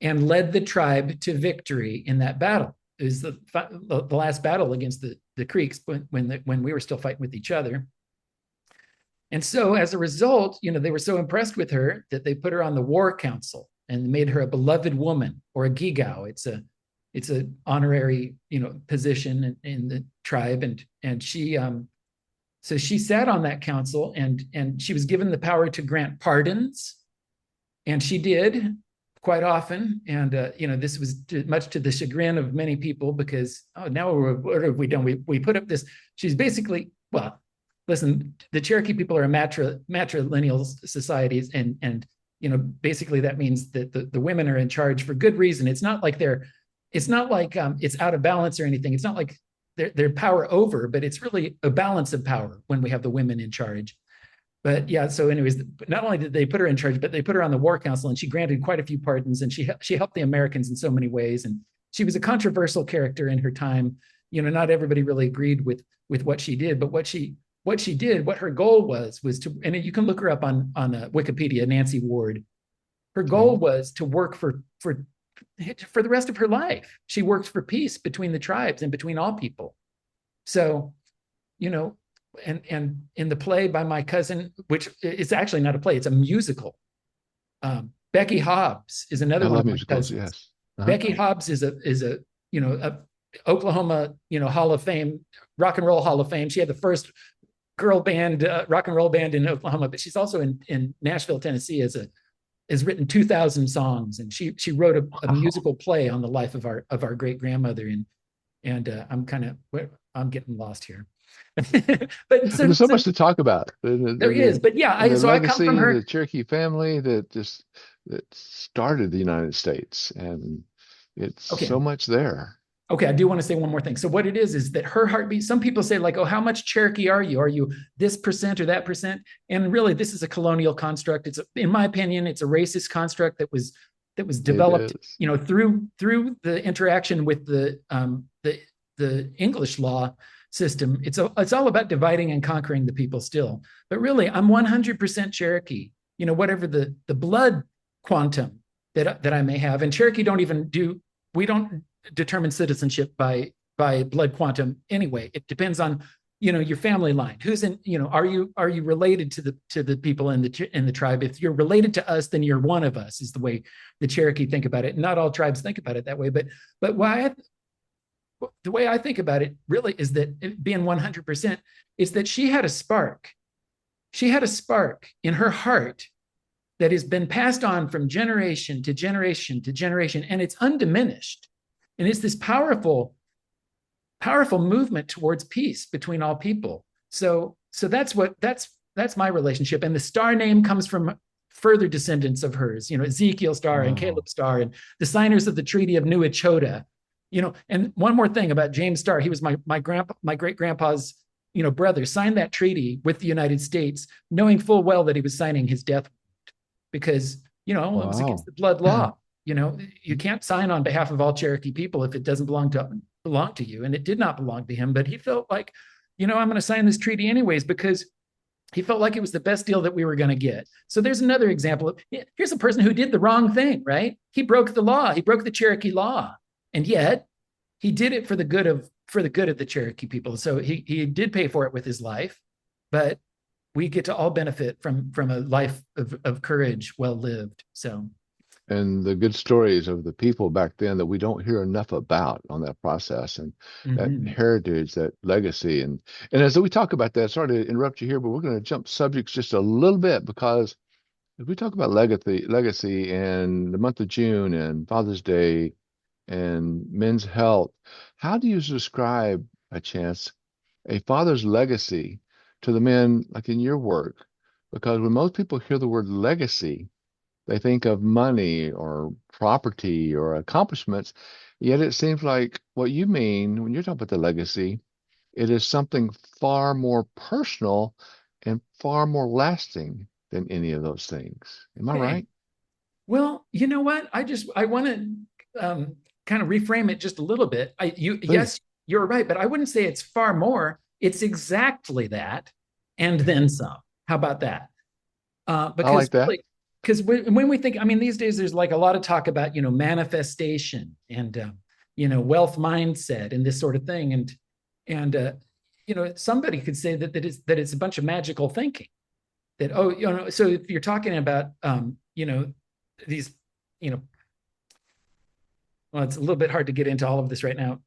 and led the tribe to victory in that battle. It was the last battle against the Creeks when we were still fighting with each other. And so as a result, they were so impressed with her that they put her on the war council and made her a beloved woman, or a gigao. It's a honorary, position in the tribe. And she So she sat on that council, and she was given the power to grant pardons, and she did quite often. And this was much to the chagrin of many people, because now what have we done? We put up this. She's basically, well, listen, the Cherokee people are a matrilineal societies, and basically that means that the women are in charge for good reason. It's not like it's out of balance or anything. It's not like they're power over, but it's really a balance of power when we have the women in charge. But yeah, so anyways, not only did they put her in charge, but they put her on the war council, and she granted quite a few pardons, and she helped the Americans in so many ways. And she was a controversial character in her time. Not everybody really agreed with what she did, but what she did, what her goal was to, and you can look her up on Wikipedia, Nancy Ward. Her goal was to work for the rest of her life. She worked for peace between the tribes and between all people. So, and in the play by my cousin, which is actually not a play, it's a musical. Becky Hobbs is another one of my cousins.
Yes.
Becky Hobbs is a Oklahoma Hall of Fame, Rock and Roll Hall of Fame. She had the first girl band, rock and roll band in Oklahoma, but she's also in Nashville, Tennessee, has written 2,000 songs, and she wrote a musical play on the life of our great grandmother. And I'm getting lost here. But
there's so much to talk about.
There is, but yeah, I come from her.
The Cherokee family that started the United States, and it's so much there.
Okay, I do want to say one more thing. So what it is that her heartbeat, some people say like, oh, how much Cherokee are you? Are you this percent or that percent? And really, this is a colonial construct. In my opinion, it's a racist construct that was developed, through the interaction with the English law system. It's all about dividing and conquering the people still. But really, I'm 100% Cherokee. Whatever the blood quantum that I may have, and Cherokee we don't determine citizenship by blood quantum anyway. It depends on your family line. Who's in, are you related to the people in the tribe? If you're related to us, then you're one of us, is the way the Cherokee think about it. Not all tribes think about it that way, but the way I think about it really is that being 100% is that she had a spark. She had a spark in her heart that has been passed on from generation to generation to generation, and it's undiminished. And it's this powerful movement towards peace between all people. So that's my relationship. And the Starr name comes from further descendants of hers, Ezekiel Starr and Caleb Starr, and the signers of the Treaty of New Echota. And one more thing about James Starr, he was my great grandpa's, brother, signed that treaty with the United States, knowing full well that he was signing his death warrant, because, it was against the blood law. You can't sign on behalf of all Cherokee people if it doesn't belong to you. And it did not belong to him, but he felt like, I'm going to sign this treaty anyways, because he felt like it was the best deal that we were going to get. So there's another example. Here's a person who did the wrong thing, right? He broke the law. He broke the Cherokee law. And yet he did it for the good of the Cherokee people. So he did pay for it with his life, but we get to all benefit from a life of courage well lived. So,
and the good stories of the people back then that we don't hear enough about on that process, and that heritage, that legacy. And as we talk about that, sorry to interrupt you here, but we're going to jump subjects just a little bit, because if we talk about legacy and the month of June and Father's Day and men's health, how do you describe, a chance, a father's legacy to the men, like in your work? Because when most people hear the word legacy, they think of money or property or accomplishments. Yet it seems like what you mean when you're talking about the legacy, it is something far more personal and far more lasting than any of those things. Am I right?
Well, you know what? I want to kind of reframe it just a little bit. Yes, you're right, but I wouldn't say it's far more. It's exactly that, and then some. How about that?
I like that.
Because when we think, these days there's like a lot of talk about, manifestation and, wealth mindset and this sort of thing. And somebody could say that it's a bunch of magical thinking, that, so if you're talking about, these, well, it's a little bit hard to get into all of this right now,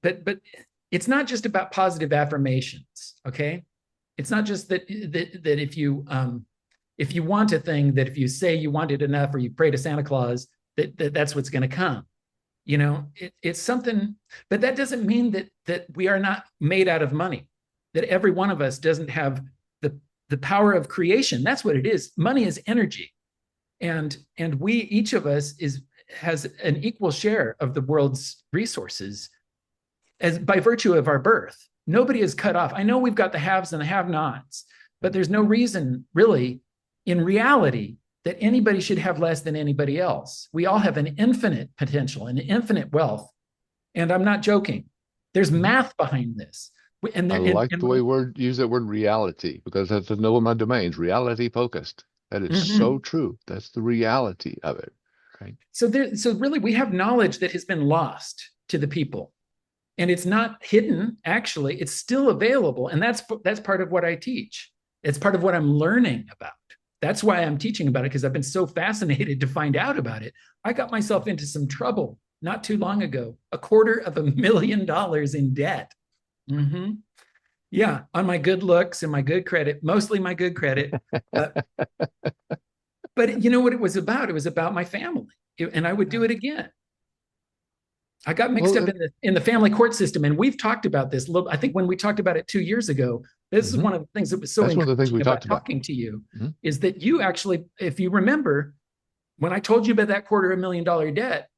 but it's not just about positive affirmations. Okay. It's not just that if you want a thing, that if you say you want it enough or you pray to Santa Claus, that's what's going to come. It's something, but that doesn't mean that we are not made out of money, that every one of us doesn't have the power of creation. That's what it is. Money is energy. And we, each of us has an equal share of the world's resources as by virtue of our birth. Nobody is cut off. I know we've got the haves and the have-nots, but there's no reason really in reality that anybody should have less than anybody else. We all have an infinite potential and infinite wealth. And I'm not joking. There's math behind this.
I like the way use that word reality, because that's another one of my domains, reality focused. That is so true. That's the reality of it. Right.
So really we have knowledge that has been lost to the people. And it's not hidden, actually. It's still available. And that's part of what I teach. It's part of what I'm learning about. That's why I'm teaching about it, because I've been so fascinated to find out about it. I got myself into some trouble not too long ago, $250,000 in debt. Yeah, on my good looks and my good credit, mostly my good credit. But you know what it was about? It was about my family, and I would do it again. I got mixed up in the family court system, and we've talked about this. I think when we talked about it 2 years ago, this is one of the things that was so encouraging about talking to you, is that you actually, if you remember, when I told you about that $250,000 debt,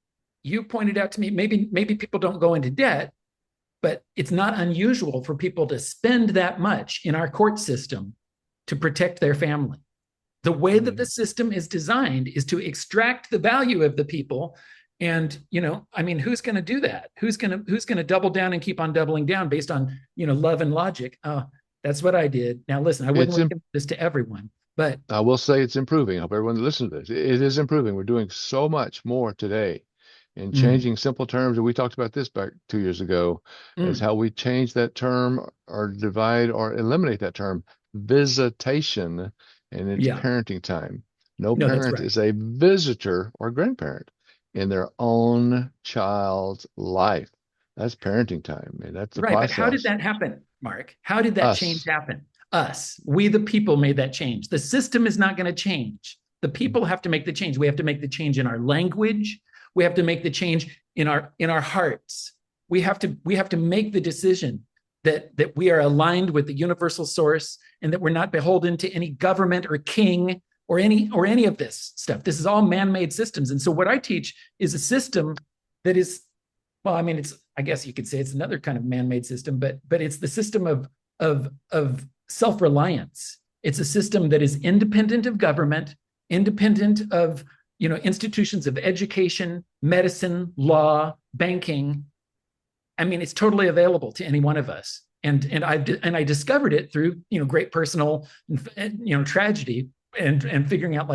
you pointed out to me, maybe people don't go into debt, but it's not unusual for people to spend that much in our court system to protect their family. The way that the system is designed is to extract the value of the people. And, who's going to do that? Who's going to double down and keep on doubling down based on, love and logic? Oh, that's what I did. Now, listen, I wouldn't recommend this to everyone, but
I will say it's improving. I hope everyone listens to this. It is improving. We're doing so much more today in changing simple terms. And we talked about this back 2 years ago, as how we change that term or divide or eliminate that term, visitation, and into parenting time. No parent is a visitor or grandparent in their own child's life. That's parenting time. And that's the process.
But how did that happen, Mark? How did that change happen? Us. We, the people, made that change. The system is not going to change. The people have to make the change. We have to make the change in our language. We have to make the change in our hearts. We have to make the decision that we are aligned with the universal source, and that we're not beholden to any government or king or any of this stuff. This is all man-made systems. And so what I teach is a system that is, I guess you could say it's another kind of man-made system, but it's the system of self-reliance. It's a system that is independent of government, independent of institutions of education, medicine, law, banking. It's totally available to any one of us. And I discovered it through great personal tragedy and figuring out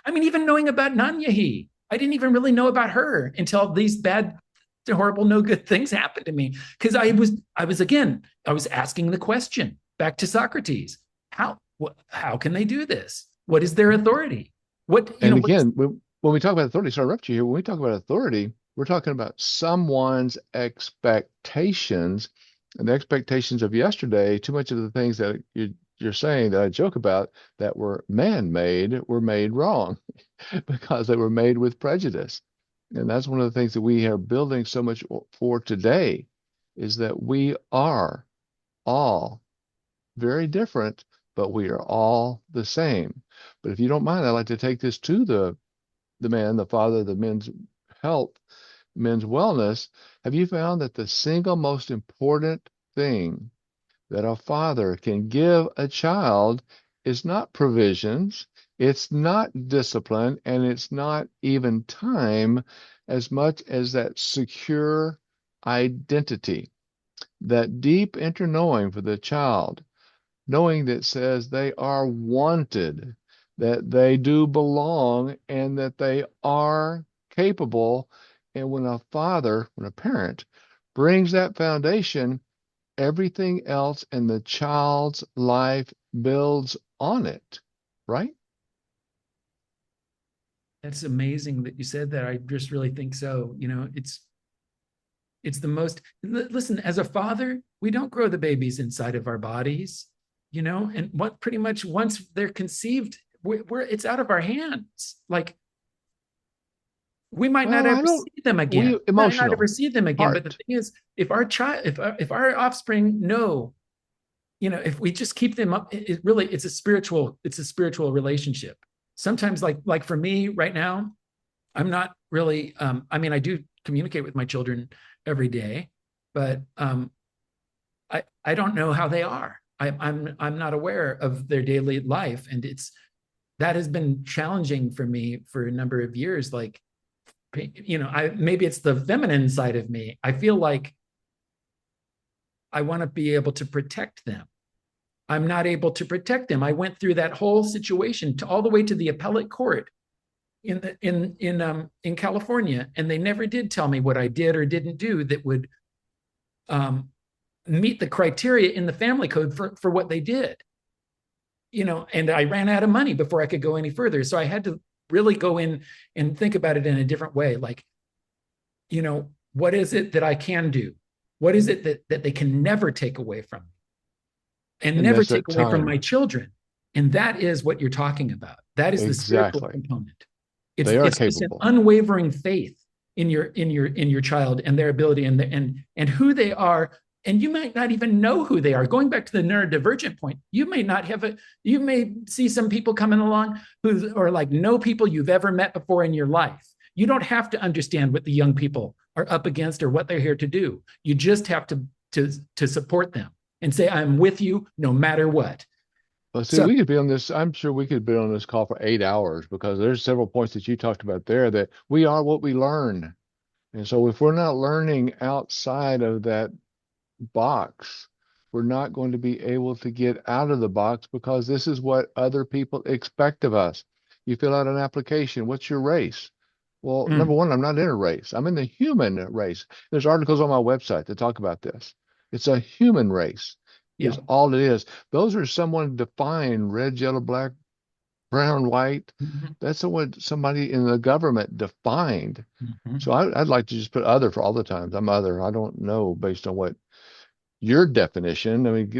even knowing about Nanyahi. I didn't even really know about her until these bad, horrible, no good things happened to me. Because I was asking the question back to Socrates: how can they do this? What is their authority? When
we talk about authority, sorry to interrupt you here. When we talk about authority, we're talking about someone's expectations, and the expectations of yesterday. Too much of the things that you're saying that I joke about that were man-made were made wrong because they were made with prejudice. And that's one of the things that we are building so much for today, is that we are all very different, but we are all the same. But if you don't mind, I'd like to take this to the man, the father, the men's health, men's wellness. Have you found that the single most important thing that a father can give a child is not provisions, it's not discipline, and it's not even time, as much as that secure identity, that deep inner knowing for the child, knowing that says they are wanted, that they do belong, and that they are capable. And when a parent brings that foundation, everything else in the child's life builds on it, right?
That's amazing that you said that. I just really think so. It's the most, listen, as a father, we don't grow the babies inside of our bodies. and what pretty much once they're conceived, it's out of our hands. Like we might not
Well, I
ever
don't,
see them again.
we
We might not ever
emotional
see them again. But the
heart.
thing is, if our child, if our offspring know, if we just keep them up, it's a spiritual relationship. Sometimes, like for me right now, I'm not really. I mean, I do communicate with my children every day, but I don't know how they are. I'm not aware of their daily life, and that has been challenging for me for a number of years. Like, I maybe it's the feminine side of me. I feel like I want to be able to protect them. I'm not able to protect them. I went through that whole situation all the way to the appellate court in California, and they never did tell me what I did or didn't do that would meet the criteria in the family code for what they did. And I ran out of money before I could go any further. So I had to really go in and think about it in a different way. Like, what is it that I can do? What is it that they can never take away from me and
And
never
that's
take
that
away from
time.
my children? And that is what you're talking about. That is the spiritual
Exactly.
component. It's
They are
it's just an
capable.
unwavering faith in your child and their ability and who they are. And you might not even know who they are. Going back to the neurodivergent point, you may see some people coming along who are like no people you've ever met before in your life. You don't have to understand what the young people are up against or what they're here to do. You just have to support them and say, I'm with you no matter what.
Well, see,
So
we could be on this. I'm sure we could be on this call for 8 hours because there's several points that you talked about there that we are what we learn. And so if we're not learning outside of that box, we're not going to be able to get out of the box because this is what other people expect of us. You fill out an application. What's your race? Well, number
mm,
one, I'm not in a race. I'm in the human race. There's articles on my website that talk about this. It's a human race,
yeah.
is all it is. Those are someone defined red, yellow, black, brown, white.
Mhm.
That's what somebody in the government defined. So
Mhm.
I'd like to just put other for all the times. I'm other. I don't know based on what your definition. I mean,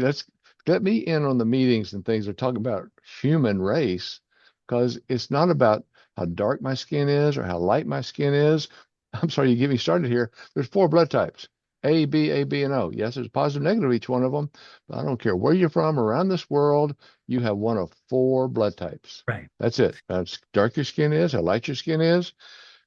let me in on the meetings and things. They're talking about human race because it's not about how dark my skin is or how light my skin is. I'm sorry, you get me started here. There's four blood types: A, B, and O. Yes, there's positive, negative each one of them, but I don't care where you're from around this world. You have one of four blood types.
Right.
That's it. That's dark your skin is, how light your skin is.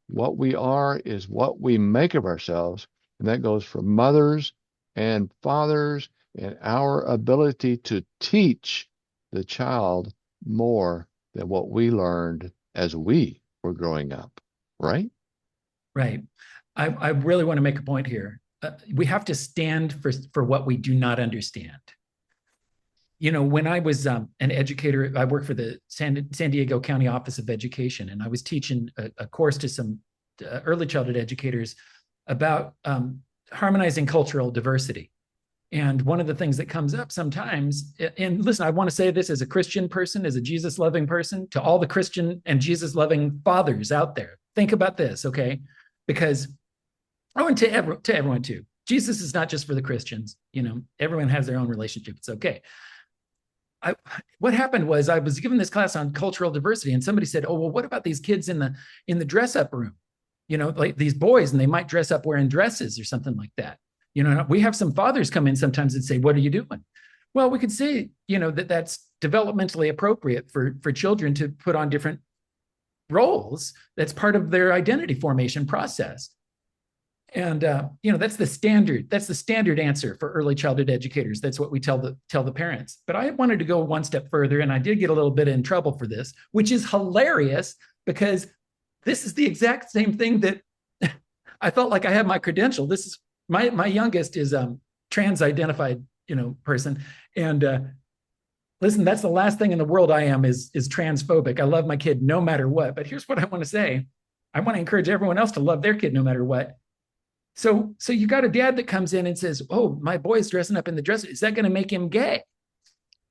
What we are is what we make of ourselves, and that goes for mothers and fathers and our ability to teach the child more than what we learned as we were growing up, right?
Right. I really want to make a point here. We have to stand for what we do not understand. When I was an educator, I worked for the San Diego County Office of Education, and I was teaching a course to some early childhood educators about harmonizing cultural diversity. And one of the things that comes up sometimes, and listen, I want to say this as a Christian person, as a Jesus loving person, to all the Christian and Jesus loving fathers out there. Think about this, okay? Because, oh, and to everyone too. Jesus is not just for the Christians. Everyone has their own relationship. It's okay. What happened was I was given this class on cultural diversity, and somebody said, "Oh, well, what about these kids in the dress up room? Like these boys, and they might dress up wearing dresses or something like that." We have some fathers come in sometimes and say, "What are you doing?" Well, we could say, that's developmentally appropriate for children to put on different roles. That's part of their identity formation process. And that's the standard answer for early childhood educators. That's what we tell the parents. But I wanted to go one step further, and I did get a little bit in trouble for this, which is hilarious because this is the exact same thing that I felt like I had my credential. This is my youngest is trans identified person, and listen, that's the last thing in the world I am is transphobic. I love my kid no matter what. But here's what I want to say: I want to encourage everyone else to love their kid no matter what. So you got a dad that comes in and says, "Oh, my boy's dressing up in the dress. Is that going to make him gay?"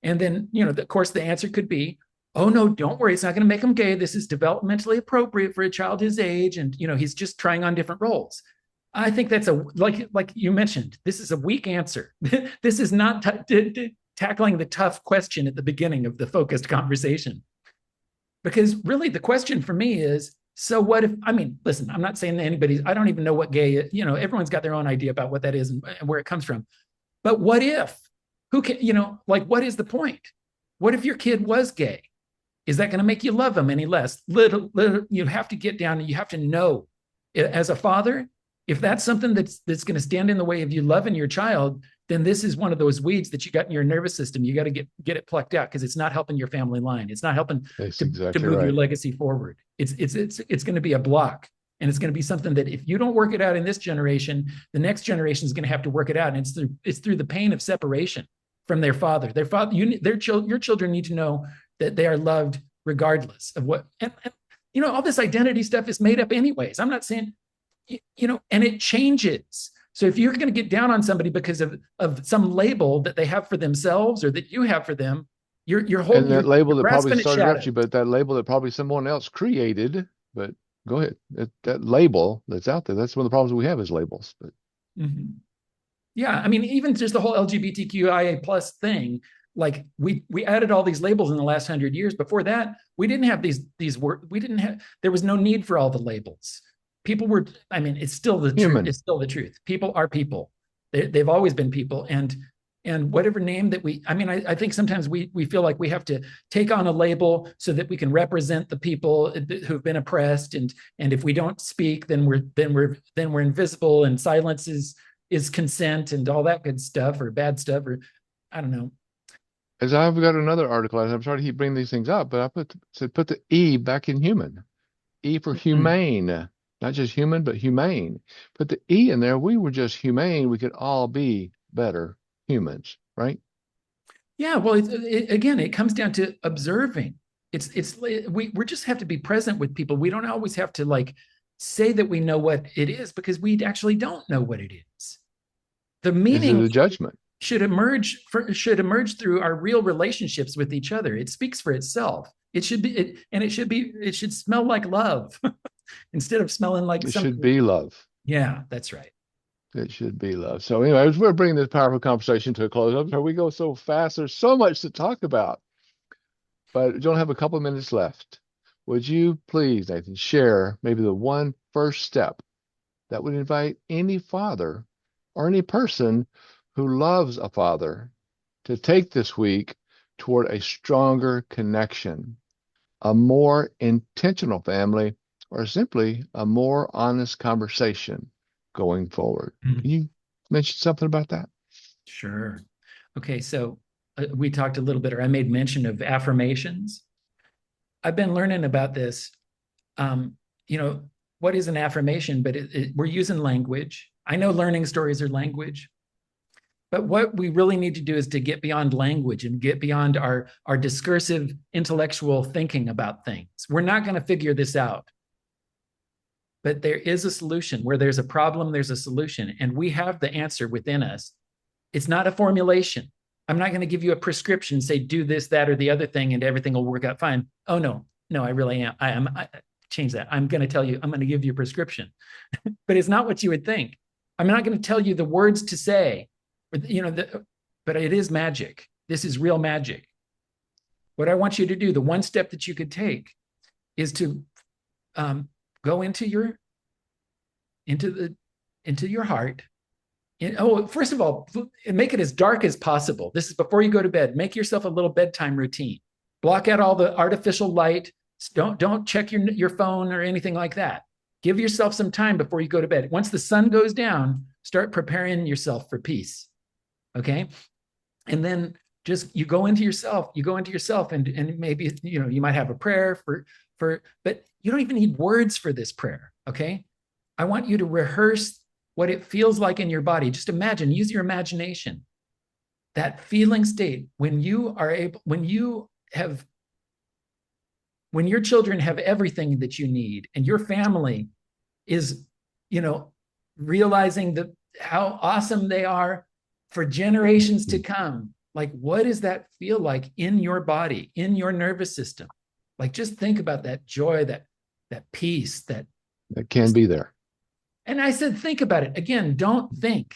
And then, of course, the answer could be, "Oh, no, don't worry. It's not going to make him gay. This is developmentally appropriate for a child his age. And, he's just trying on different roles." I think that's like you mentioned, this is a weak answer. This is not tackling the tough question at the beginning of the focused conversation. Because really the question for me is, so what if, I mean, listen, I'm not saying that anybody, I don't even know what gay is, everyone's got their own idea about what that is and where it comes from. But what if, who can, like, what is the point? What if your kid was gay? Is that going to make you love them any less? Little, you have to get down and you have to know as a father, if that's something that's going to stand in the way of you loving your child, then this is one of those weeds that you got in your nervous system. You got to get it plucked out because it's not helping your family line. It's not helping
That's
to
exactly
move your
right.
legacy forward. It's going to be a block. And it's going to be something that if you don't work it out in this generation, the next generation is going to have to work it out. And it's through the pain of separation from their father. Your children need to know that they are loved regardless of what, and all this identity stuff is made up anyways. I'm not saying, and it changes. So if you're going to get down on somebody because of some label that they have for themselves or that you have for them, you're
And that label that probably
grasping at
started
shadows.
at you, but that label that probably someone else created. But go ahead. That label that's out there, that's one of the problems we have is labels. But
yeah, I mean, even just the whole LGBTQIA plus thing, like we added all these labels in the last 100 years. Before that, we didn't have these words. There was no need for all the labels. People were, I mean, it's still the truth. It's still the truth. People are people. They've always been people. And whatever name that I think sometimes we feel like we have to take on a label so that we can represent the people who've been oppressed. And if we don't speak, then we're invisible, and silence is consent and all that good stuff or bad stuff, or I don't know.
as I've got another article, I'm sorry to keep bringing these things up, but I put the E back in human. E for humane, not just human, but humane. Put the E in there. We were just humane. We could all be better humans, right?
Yeah, well, again, it comes down to observing. We just have to be present with people. We don't always have to like say that we know what it is because we actually don't know what it is. The
Is it
meaning
a judgment?
should emerge through our real relationships with each other. It speaks for itself. It should smell like love instead of smelling like
It
something.
should be love.
Yeah, that's right.
It should be love. So, anyways, we're bringing this powerful conversation to a close. I'm sorry we go so fast. There's so much to talk about, but we don't have a couple of minutes left. Would you please, Nathan, share maybe the one first step that would invite any father or any person who loves a father to take this week toward a stronger connection, a more intentional family, or simply a more honest conversation going forward? Can you mention something about that?
Sure. Okay, so we talked a little bit, or I made mention of affirmations. I've been learning about this. What is an affirmation? But we're using language. I know learning stories are language. But what we really need to do is to get beyond language and get beyond our discursive intellectual thinking about things. We're not going to figure this out. But there is a solution. Where there's a problem, there's a solution. And we have the answer within us. It's not a formulation. I'm not going to give you a prescription, say, do this, that, or the other thing, and everything will work out fine. Oh, no, I really am. I change that. I'm going to tell you, I'm going to give you a prescription. But it's not what you would think. I'm not going to tell you the words to say, but it is magic. This is real magic. What I want you to do, the one step that you could take is to go into your heart. First of all, make it as dark as possible. This is before you go to bed. Make yourself a little bedtime routine. Block out all the artificial light. Don't check your phone or anything like that. Give yourself some time before you go to bed. Once the sun goes down, start preparing yourself for peace. Okay? And then just you go into yourself, and maybe you might have a prayer but you don't even need words for this prayer. Okay? I want you to rehearse what it feels like in your body. Just imagine, use your imagination. That feeling state when your children have everything that you need, and your family is, realizing how awesome they are for generations to come. Like, what does that feel like in your body, in your nervous system? Like, just think about that joy, that peace, that
can be there.
And I said, think about it. Again, don't think.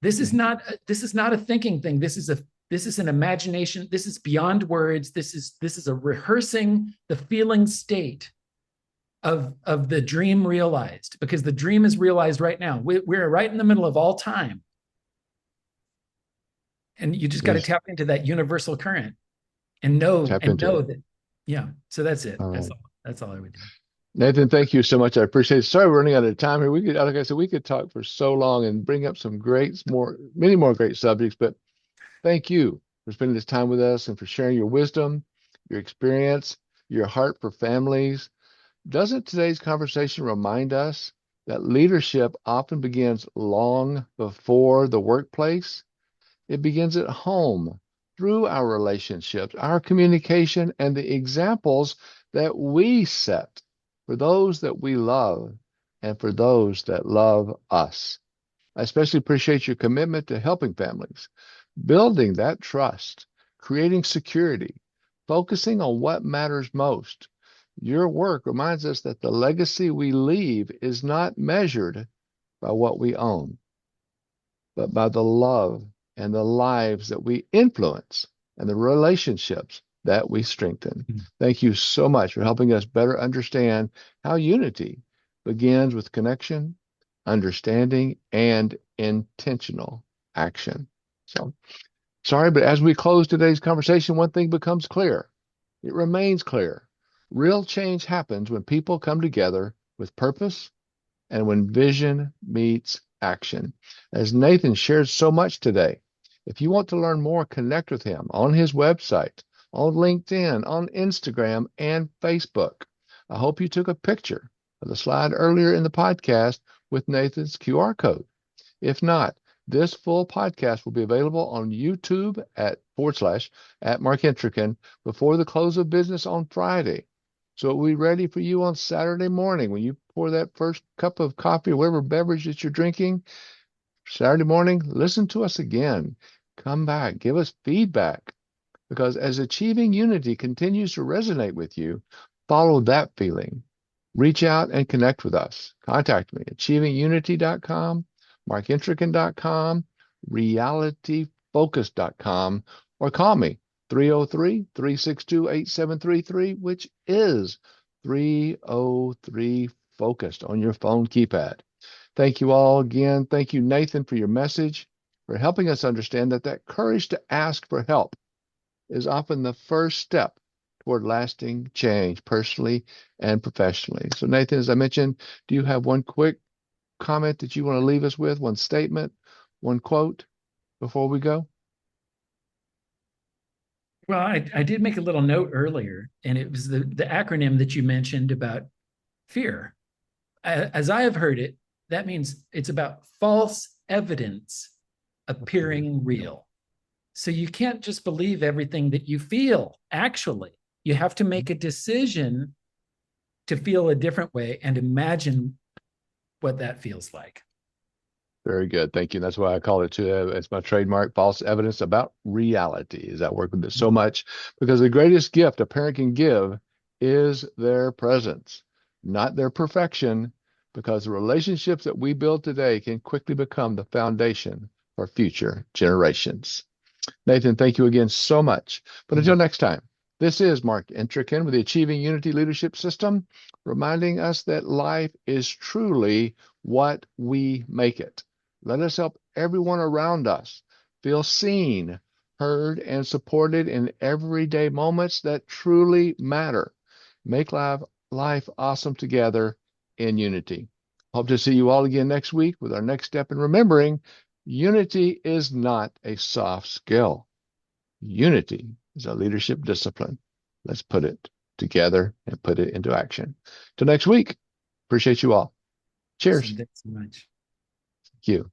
This is not a thinking thing. This This is an imagination. This is beyond words. This is a rehearsing the feeling state of the dream realized, because the dream is realized right now. We're right in the middle of all time. And you just got to
Yes.
tap into that universal current and know
Tap into it.
that. Yeah. So that's it.
All right.
That's all I would do.
Nathan, thank you so much. I appreciate it. Sorry, we're running out of time here. We could, like I said, we could talk for so long and bring up some many more great subjects, but thank you for spending this time with us and for sharing your wisdom, your experience, your heart for families. Doesn't today's conversation remind us that leadership often begins long before the workplace? It begins at home through our relationships, our communication, and the examples that we set for those that we love and for those that love us. I especially appreciate your commitment to helping families, building that trust, creating security, focusing on what matters most. Your work reminds us that the legacy we leave is not measured by what we own, but by the love and the lives that we influence and the relationships that we strengthen. Thank you so much for helping us better understand how unity begins with connection, understanding, and intentional action. So, sorry, but as we close today's conversation, one thing becomes clear. It remains clear. Real change happens when people come together with purpose and when vision meets action. As Nathan shared so much today, if you want to learn more, connect with him on his website, on LinkedIn, on Instagram, and Facebook. I hope you took a picture of the slide earlier in the podcast with Nathan's QR code. If not, this full podcast will be available on YouTube @ Mark Intrican before the close of business on Friday. So it will be ready for you on Saturday morning when you pour that first cup of coffee or whatever beverage that you're drinking. Saturday morning, listen to us again. Come back, give us feedback. Because as achieving unity continues to resonate with you, follow that feeling. Reach out and connect with us. Contact me at achievingunity.com, markintrican.com, realityfocus.com, or call me 303-362-8733, which is 303 focused on your phone keypad. Thank you all again. Thank you, Nathan, for your message, for helping us understand that courage to ask for help is often the first step toward lasting change, personally and professionally. So, Nathan, as I mentioned, do you have one quick comment that you want to leave us with, one statement, one quote before we go?
Well, I did make a little note earlier, and it was the acronym that you mentioned about fear. As I have heard it, that means it's about false evidence appearing real. So you can't just believe everything that you feel, actually. You have to make a decision to feel a different way and imagine what that feels like.
Very good. Thank you. That's why I call it too. It's my trademark, false evidence about reality. Is I work with it so much because the greatest gift a parent can give is their presence, not their perfection, because the relationships that we build today can quickly become the foundation for future generations. Nathan, thank you again so much. But until next time, this is Mark Intrican with the Achieving Unity Leadership System, reminding us that life is truly what we make it. Let us help everyone around us feel seen, heard, and supported in everyday moments that truly matter. Make life awesome together in unity. Hope to see you all again next week with our next step in remembering unity is not a soft skill. Unity is a leadership discipline. Let's put it together and put it into action. Till next week, appreciate you all. Cheers.
Thanks so much.
Thank you.